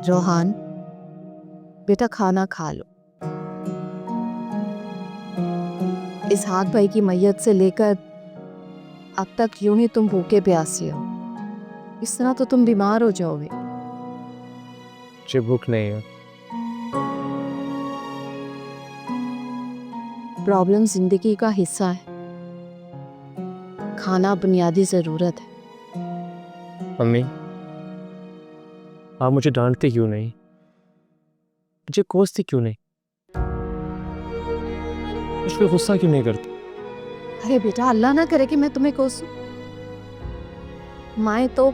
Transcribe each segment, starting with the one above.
रोहान, बेटा खाना खा लो। इस हाथ भाई की मैयत से लेकर अब तक यूं ही तुम भूखे प्यासे हो। इस तरह तो तुम बीमार हो जाओगे। मुझे भूख नहीं है। प्रॉब्लम जिंदगी का हिस्सा है। खाना बुनियादी जरूरत है। मम्मी, आप मुझे डांटते क्यों नहीं? मुझे कोसते क्यों नहीं? मुझ पर गुस्सा क्यों नहीं करती? अरे बेटा, अल्लाह ना करे कि मैं तुम्हें कोसूं। माएँ तो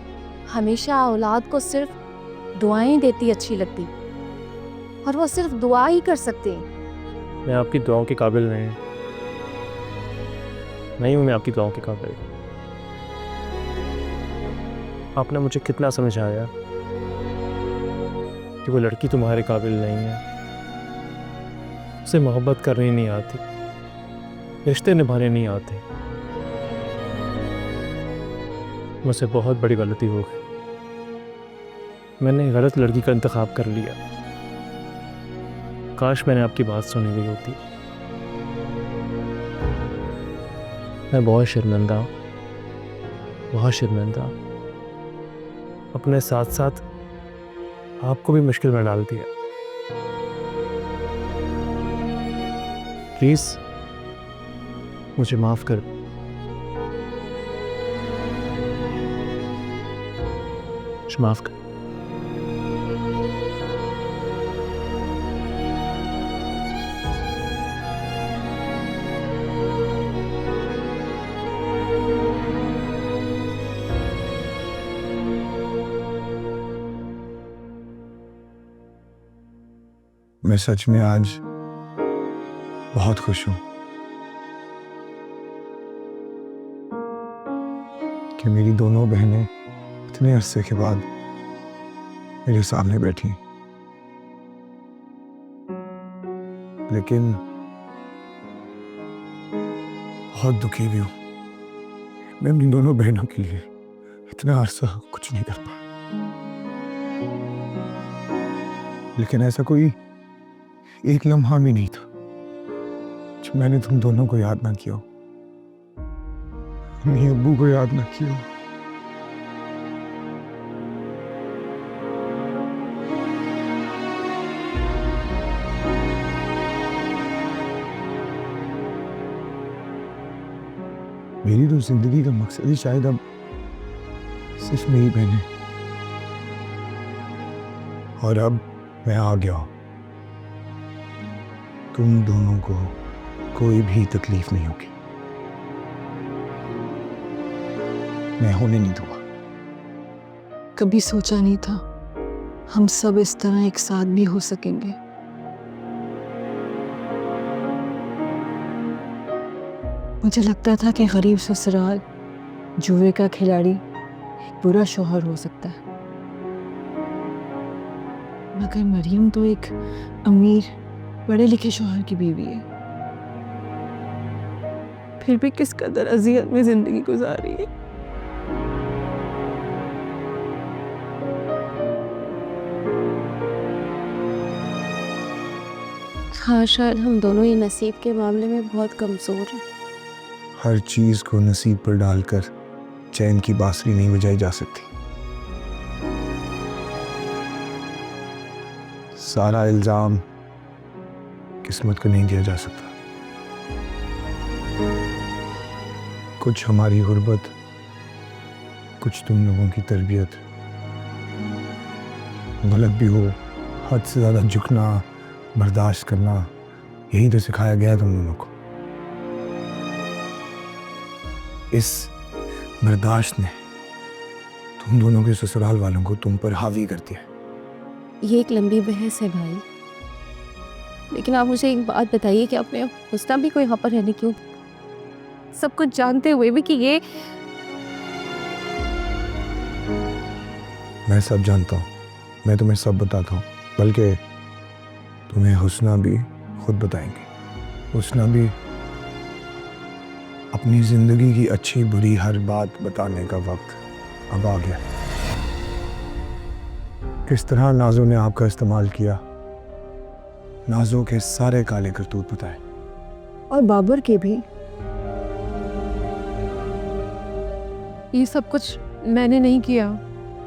हमेशा औलाद को सिर्फ दुआएं देती अच्छी लगती, और वो सिर्फ दुआ ही कर सकते हैं। मैं आपकी दुआओं के काबिल नहीं हूँ मैं आपकी दुआओं के काबिल। आपने मुझे कितना समझाया कि वो लड़की तुम्हारे काबिल नहीं है, उसे मोहब्बत करनी नहीं आती, रिश्ते निभाने नहीं आते। मुझसे बहुत बड़ी गलती हो गई। मैंने गलत लड़की का इंतखाब कर लिया। काश मैंने आपकी बात सुनी हुई होती। मैं बहुत शर्मिंदा हूँ, बहुत शर्मिंदा। अपने साथ साथ आपको भी मुश्किल में डाल दिया। प्लीज मुझे माफ कर। मुझे माफ कर। मैं सच में आज बहुत खुश हूं कि मेरी दोनों बहनें इतने अरसे के बाद मेरे सामने बैठी। लेकिन बहुत दुखी भी हूं। मैं अपनी दोनों बहनों के लिए इतना अरसा कुछ नहीं कर पाया। लेकिन ऐसा कोई एक लम्हा भी नहीं था जो मैंने तुम दोनों को याद ना किया, अम्मी अब्बू को याद ना किया। मेरी तो जिंदगी का मकसद ही शायद अब सिर्फ मेरी बहनें, और अब मैं आ गया हूं। तुम दोनों को कोई भी तकलीफ नहीं होगी। मैं होने नहीं दूंगा। कभी सोचा नहीं था हम सब इस तरह एक साथ भी हो सकेंगे। मुझे लगता था कि गरीब ससुराल, जुए का खिलाड़ी एक बुरा शौहर हो सकता है, मगर मरियम तो एक अमीर पढ़े लिखे शौहर की बीवी है। फिर भी किस कदर अज़ियत में जिंदगी गुजारी है। हाँ, शायद हम दोनों ही नसीब के मामले में बहुत कमजोर हैं। हर चीज को नसीब पर डालकर चैन की बांसुरी नहीं बजाई जा सकती। सारा इल्जाम किस्मत को नहीं दिया जा सकता। कुछ हमारी गुर्बत, कुछ तुम लोगों की तरबियत। गलत भी हो, हद से ज्यादा झुकना, बर्दाश्त करना, यही तो सिखाया गया तुम दोनों को। इस बर्दाश्त ने तुम दोनों के ससुराल वालों को तुम पर हावी कर दिया। ये एक लंबी बहस है भाई, लेकिन आप मुझे एक बात बताइए कि आपने हुस्ना भी कोई यहाँ पर रहने क्यों, सब कुछ जानते हुए भी कि ये। मैं सब जानता हूँ, मैं तुम्हें सब बताता हूँ, बल्कि तुम्हें हुस्ना भी खुद बताएंगे। हुस्ना भी अपनी जिंदगी की अच्छी बुरी हर बात बताने का वक्त अब आ गया। किस तरह नाजो ने आपका इस्तेमाल किया, नाजो के सारे काले करतूत बताए। और बाबर के भी। ये सब कुछ मैंने नहीं किया।